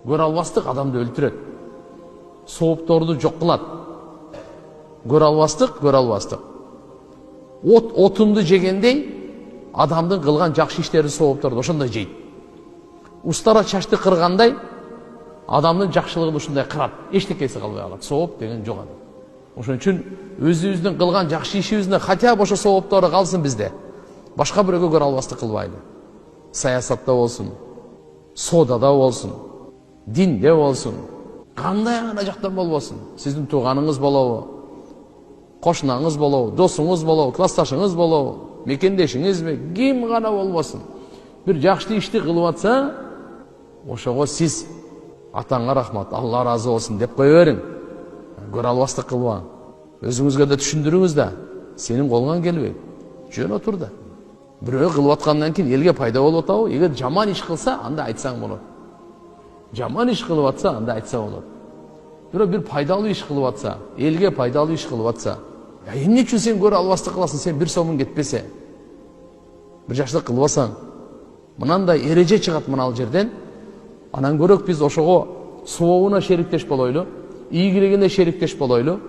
Көрө албастык адамды өлтүрөт. Соопторду жок кылат. Көрө албастык. Отунду жегендей адамдын кылган жакшы иштерин соопторду ошондой жейт. Устара чачты кыргандай адамдын жакшылыгын ушундай кырат. Эчтекеси калбай калат. Сооп деген жок адам. Ошон үчүн өзүбүздүн кылган жакшы ишибиздин хотя бы ошо сооптору калсын бизде. Башка бирөөгө көрө албастык кылбайлы. Саясатта болсун, содада болсун, динде болсун, кандай гана жактан болбосун. Сиздин тууганыңыз болобу, кошунаңыз болобу, досуңуз болобу, классташыңыз болобу, мекендешиңизби, ким гана болбосун. Бир жакшы ишти кылып атса, ошого сиз атаңа рахмат, Алла разы болсун деп кое бериң. Көрө албастык кылба. Өзүңүзгө да түшүндүрүңүз да. Сенин колуңан келбейт. Жөн отур да. Бирөө кылып аткандан кийин элге пайда болуп атабы? Эгер жаман иш кылса, анда айтсаң болот. Жаман иш кылып атса, анда айтса болот. Бирөө бир пайдалуу иш кылып атса, элге пайдалуу иш кылып атса, эмне үчүн сен көрө албастык кыласың? Сен бир сомуң кетпесе, бир жакшылык кылбасаң, мынандай эреже чыгат мына жерден. Анан көрөк биз ошого сообуна шериктеш болойлу, ийгилигине шериктеш болойлу.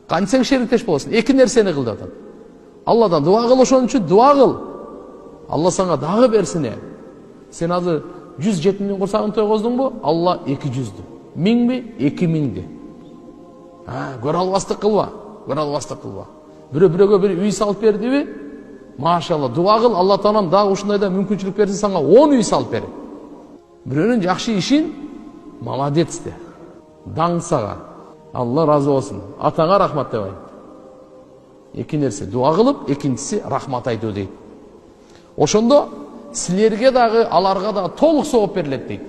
Кантсең шериктеш болосуң? Эки нерсени кыл деп атат. Алладан дуа кыл, ошон үчүн дуа кыл. Алла сага дагы берсин. Сен азыр 107 курсагын тойгоздуңбу? Алла 200'дү. 1000би? 2000'ди. Көрө албастык кылба. Көрө албастык кылба. Бирөөгө бир үй салып бердиби? Машалла, дуа кыл, Алла Таалам дагы ушундайда мүмкүнчүлүк берсин, сага 10 үй салып берет. Бирөөнүн жакшы ишин молодец де. Даң сага. Алла разы болсун. Атаңа рахмат деп айт. Эки нерсе, дуа кылып, экинчиси рахмат айтуу дейт. Ошондо силерге дагы, аларга дагы толук сооп берилет дейт.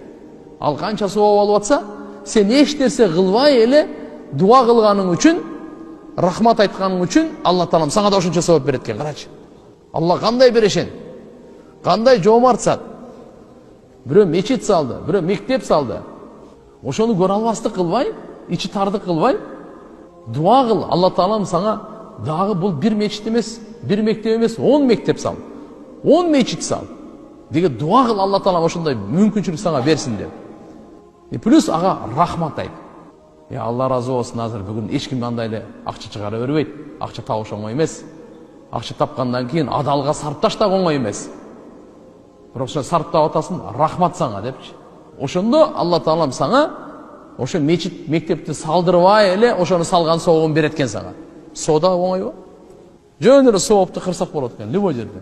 Ал канча сооп алып атса, сен эч нерсе кылбай эле дуа кылганың үчүн, рахмат айтканың үчүн Алла Таалам сага да ошончо сооп берет экен. Карачы. Алла кандай берешен, кандай жоомарт зат. Бирөө мечит салды, бирөө мектеп салды. Ошону көрө албастык кылбай, ичи тардык кылбай, дуа кыл. Алла Таалам сага дагы бул бир мечит эмес, бир мектеп эмес, 10 мектеп сал. 10 мечит сал. Деге дуа кыл, Алла Таалам ошондой мүмкүнчүлүк сага берсин деп. Плюс ага рахмат айт. Алла разы болсун, азыр бүгүн эч ким андай эле акча чыгара бербейт. Акча табыш оңой эмес. Акча тапкандан кийин адалга сарпташ да оңой эмес. Бирок ошо сарптап атасың, рахмат сага депчи. Ошондо Алла Таалам сага ошо мечит, мектепти салдырбай эле ошону салган соогун берет экен сага. Соода оңойбу? Жөн эле соопту кырсак болот экен любой жерде.